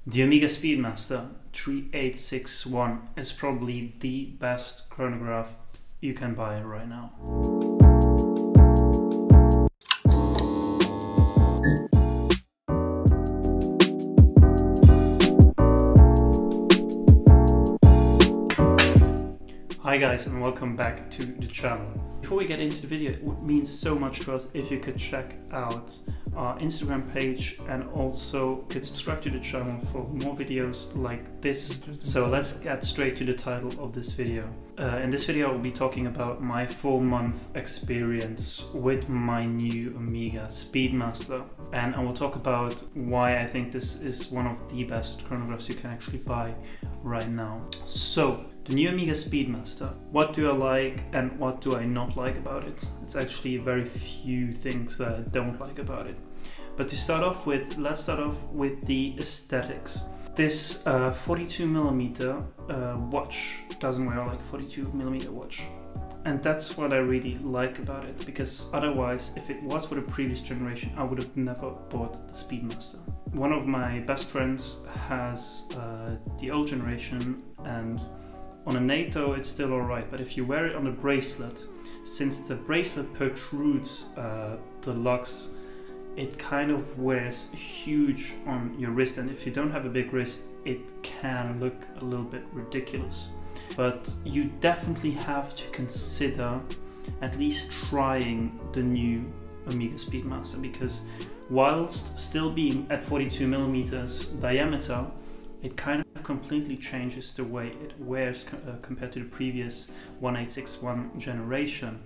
The Omega Speedmaster 3861 is probably the best chronograph you can buy right now. Hi guys, and welcome back to the channel. Before we get into the video, it would mean so much to us if you could check out our Instagram page and also could subscribe to the channel for more videos like this. So let's get straight to the title of this video. In this video I'll be talking about my 4-month experience with my new Omega Speedmaster, and I will talk about why I think this is one of the best chronographs you can actually buy right now. So the new Omega Speedmaster, what do I like and what do I not like about it? It's actually very few things that I don't like about it. But to start off with, let's start off with the aesthetics. This 42mm watch doesn't wear like a 42mm watch. And that's what I really like about it, because otherwise, if it was for the previous generation, I would have never bought the Speedmaster. One of my best friends has the old generation, and on a NATO it's still alright, but if you wear it on a bracelet, since the bracelet protrudes the lugs, it kind of wears huge on your wrist, and if you don't have a big wrist, it can look a little bit ridiculous. But you definitely have to consider at least trying the new Omega Speedmaster, because whilst still being at 42mm diameter, it kind of completely changes the way it wears compared to the previous 1861 generation,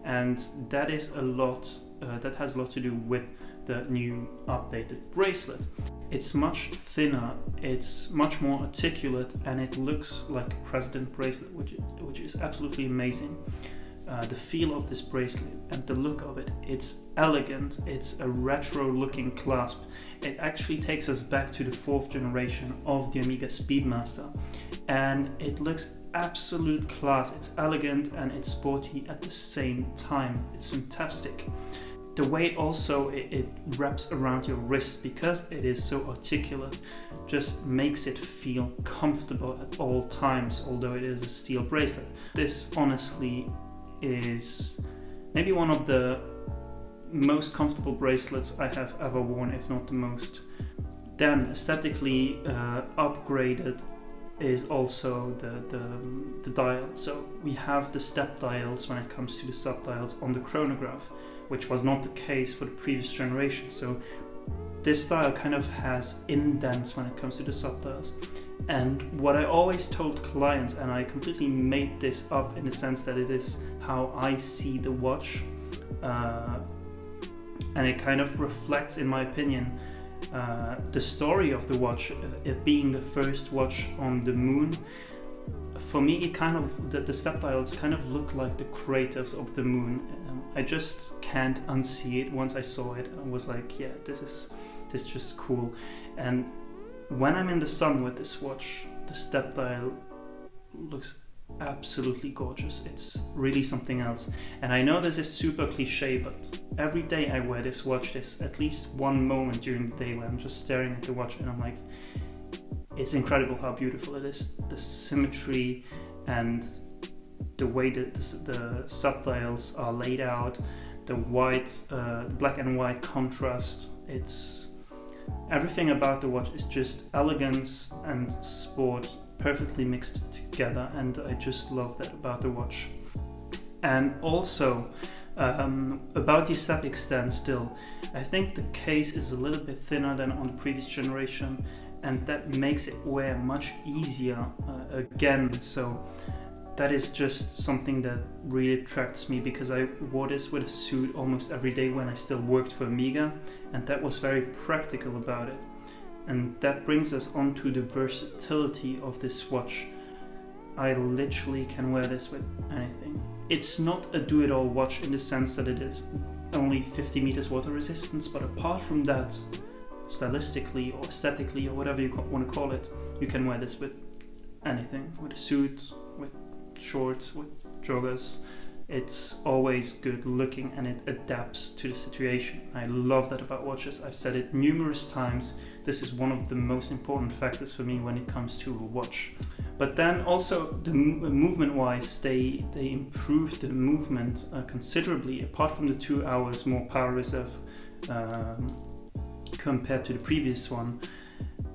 and that is a lot. That has a lot to do with the new updated bracelet. It's much thinner, it's much more articulate, and it looks like a president bracelet, which is absolutely amazing. The feel of this bracelet and the look of it, it's elegant, it's a retro looking clasp. It actually takes us back to the 4th generation of the Omega Speedmaster, and it looks absolute class. It's elegant and it's sporty at the same time. It's fantastic. The way also it wraps around your wrist, because it is so articulate, just makes it feel comfortable at all times, although it is a steel bracelet. This honestly is maybe one of the most comfortable bracelets I have ever worn, if not the most. Then aesthetically upgraded is also the dial. So we have the step dials when it comes to the sub dials on the chronograph, which was not the case for the previous generation. So this dial kind of has indents when it comes to the sub dials. And what I always told clients, and I completely made this up in the sense that it is how I see the watch, and it kind of reflects, in my opinion, the story of the watch, it being the first watch on the moon. For me, it kind of, the step dials kind of look like the craters of the moon. I just can't unsee it. Once I saw it, I was like, yeah, this is just cool. And when I'm in the sun with this watch, the step dial looks absolutely gorgeous. It's really something else. And I know this is super cliche, but every day I wear this watch, there's at least one moment during the day where I'm just staring at the watch and I'm like, it's incredible how beautiful it is. The symmetry and the way that the sub-dials are laid out, the white, black and white contrast, it's everything about the watch is just elegance and sport perfectly mixed together, and I just love that about the watch. And also about the aesthetic stand still, I think the case is a little bit thinner than on the previous generation, and that makes it wear much easier again. So that is just something that really attracts me, because I wore this with a suit almost every day when I still worked for Omega, and that was very practical about it. And that brings us on to the versatility of this watch. I literally can wear this with anything. It's not a do-it-all watch in the sense that it is only 50 meters water resistance, but apart from that, stylistically or aesthetically or whatever you want to call it, you can wear this with anything, with a suit, with shorts, with joggers. It's always good looking and it adapts to the situation. I love that about watches. I've said it numerous times. this is one of the most important factors for me when it comes to a watch. But then also the movement-wise, they improved the movement considerably. Apart from the 2 hours more power reserve compared to the previous one,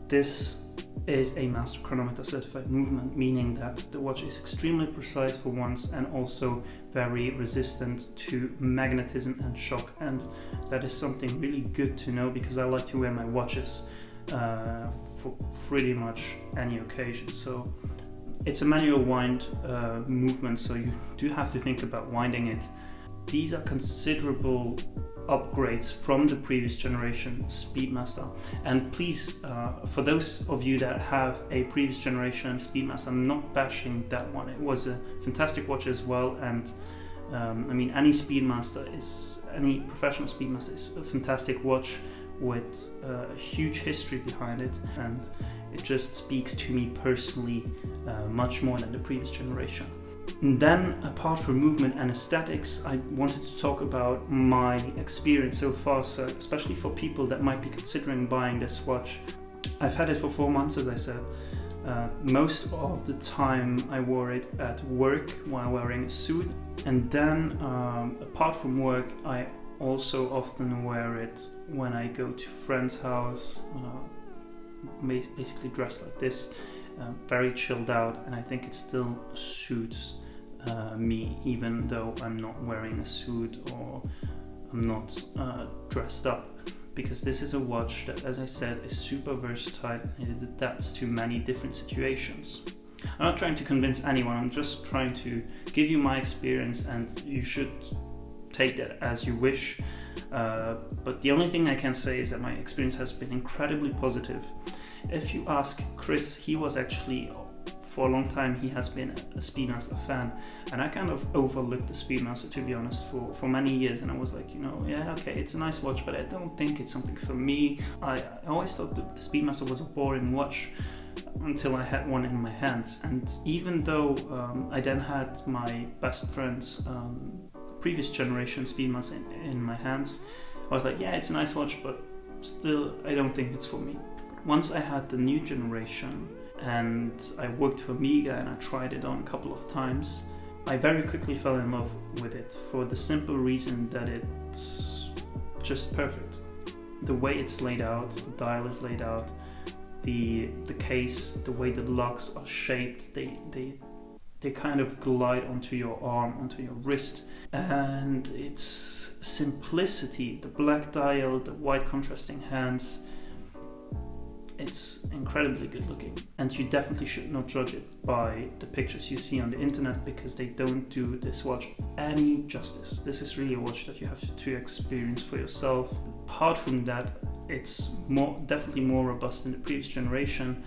this is a master chronometer certified movement, meaning that the watch is extremely precise for once and also very resistant to magnetism and shock, and that is something really good to know because I like to wear my watches for pretty much any occasion. So it's a manual wind movement, so you do have to think about winding it. These are considerable upgrades from the previous generation Speedmaster, and please, for those of you that have a previous generation Speedmaster, I'm not bashing that one. It was a fantastic watch as well, and I mean, any professional Speedmaster is a fantastic watch with a huge history behind it, and it just speaks to me personally much more than the previous generation. And then, apart from movement and aesthetics, I wanted to talk about my experience so far, so especially for people that might be considering buying this watch. I've had it for 4 months, as I said. Most of the time I wore it at work while wearing a suit, and then apart from work I also often wear it when I go to friend's house, basically dressed like this, very chilled out, and I think it still suits me even though I'm not wearing a suit or I'm not dressed up, because this is a watch that, as I said, is super versatile and it adapts to many different situations. I'm not trying to convince anyone, I'm just trying to give you my experience, and you should take that as you wish. But the only thing I can say is that my experience has been incredibly positive. If you ask Chris, he was actually, for a long time, he has been a Speedmaster fan, and I kind of overlooked the Speedmaster, to be honest, for many years, and I was like, you know, yeah, okay, it's a nice watch, but I don't think it's something for me. I always thought that the Speedmaster was a boring watch until I had one in my hands, and even though I then had my best friend's previous generation Speedmaster in my hands, I was like, yeah, it's a nice watch, but still, I don't think it's for me. Once I had the new generation and I worked for Omega and I tried it on a couple of times, I very quickly fell in love with it for the simple reason that it's just perfect. The way it's laid out, the dial is laid out, the case, the way the lugs are shaped, they kind of glide onto your arm, onto your wrist, and its simplicity, the black dial, the white contrasting hands, it's incredibly good looking, and you definitely should not judge it by the pictures you see on the internet, because they don't do this watch any justice. This is really a watch that you have to experience for yourself. Apart from that, it's definitely more robust than the previous generation,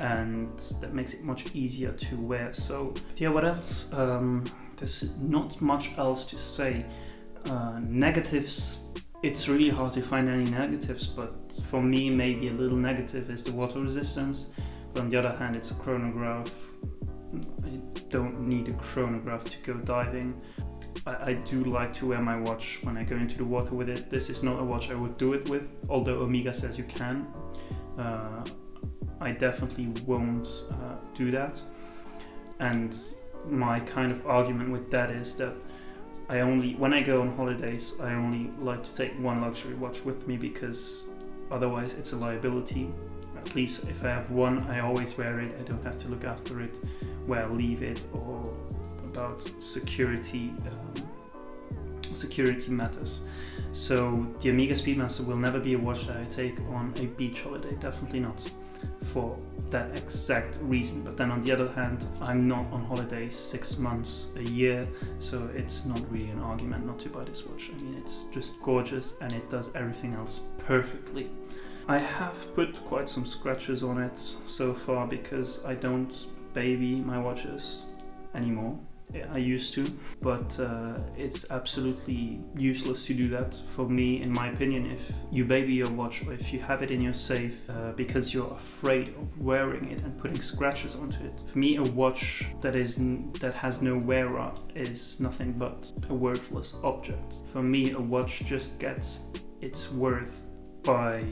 and that makes it much easier to wear. So yeah, what else? There's not much else to say. Negatives, it's really hard to find any negatives, but for me maybe a little negative is the water resistance, but on the other hand it's a chronograph. I don't need a chronograph to go diving. I do like to wear my watch when I go into the water with it. This is not a watch I would do it with, although Omega says you can. I definitely won't do that, and my kind of argument with that is that when I go on holidays, I only like to take one luxury watch with me, because otherwise it's a liability. At least if I have one, I always wear it. I don't have to look after it, where I leave it, or about security matters. So the Omega Speedmaster will never be a watch that I take on a beach holiday, definitely not, for that exact reason. But then on the other hand, I'm not on holiday 6 months a year, so it's not really an argument not to buy this watch. I mean, it's just gorgeous and it does everything else perfectly. I have put quite some scratches on it so far because I don't baby my watches anymore. I used to, but it's absolutely useless to do that for me, in my opinion. If you baby your watch, or if you have it in your safe because you're afraid of wearing it and putting scratches onto it, for me a watch that has no wearer is nothing but a worthless object. For me, a watch just gets its worth by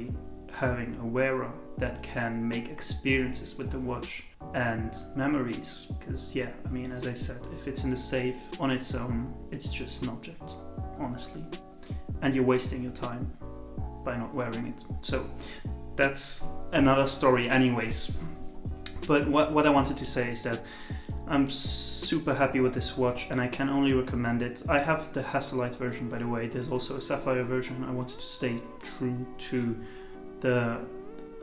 having a wearer that can make experiences with the watch and memories, because yeah, I mean, as I said, if it's in the safe on its own, it's just an object, honestly, and you're wasting your time by not wearing it. So that's another story anyways. But what I wanted to say is that I'm super happy with this watch and I can only recommend it. I have the Hasselite version, by the way. There's also a sapphire version. I wanted to stay true to the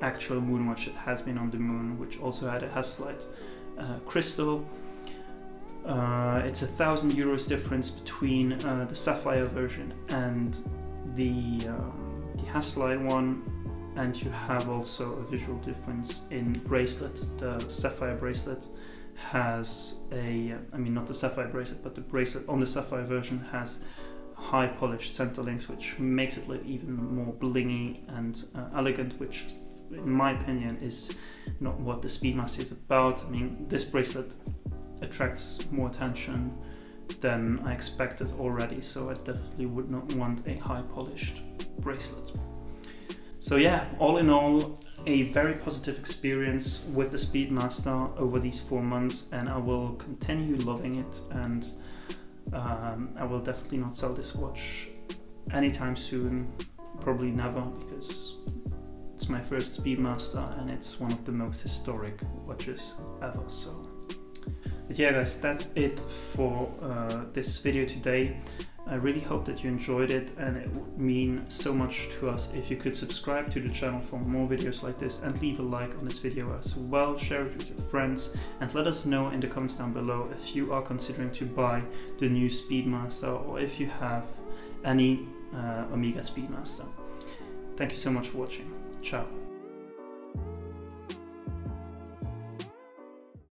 actual Moonwatch that has been on the moon, which also had a Hasselite crystal. It's €1,000 difference between the sapphire version and the Hasselite one. And you have also a visual difference in bracelet. The sapphire bracelet has a, I mean not the sapphire bracelet, but the bracelet on the sapphire version has high polished center links, which makes it look even more blingy and elegant, which in my opinion is not what the Speedmaster is about. I mean, this bracelet attracts more attention than I expected already, so I definitely would not want a high polished bracelet. So yeah, all in all, a very positive experience with the Speedmaster over these 4 months, and I will continue loving it, and I will definitely not sell this watch anytime soon, probably never, because it's my first Speedmaster and it's one of the most historic watches ever. So, but yeah guys, that's it for this video today. I really hope that you enjoyed it, and it would mean so much to us if you could subscribe to the channel for more videos like this and leave a like on this video as well. Share it with your friends and let us know in the comments down below if you are considering to buy the new Speedmaster or if you have any Omega Speedmaster. Thank you so much for watching. Ciao.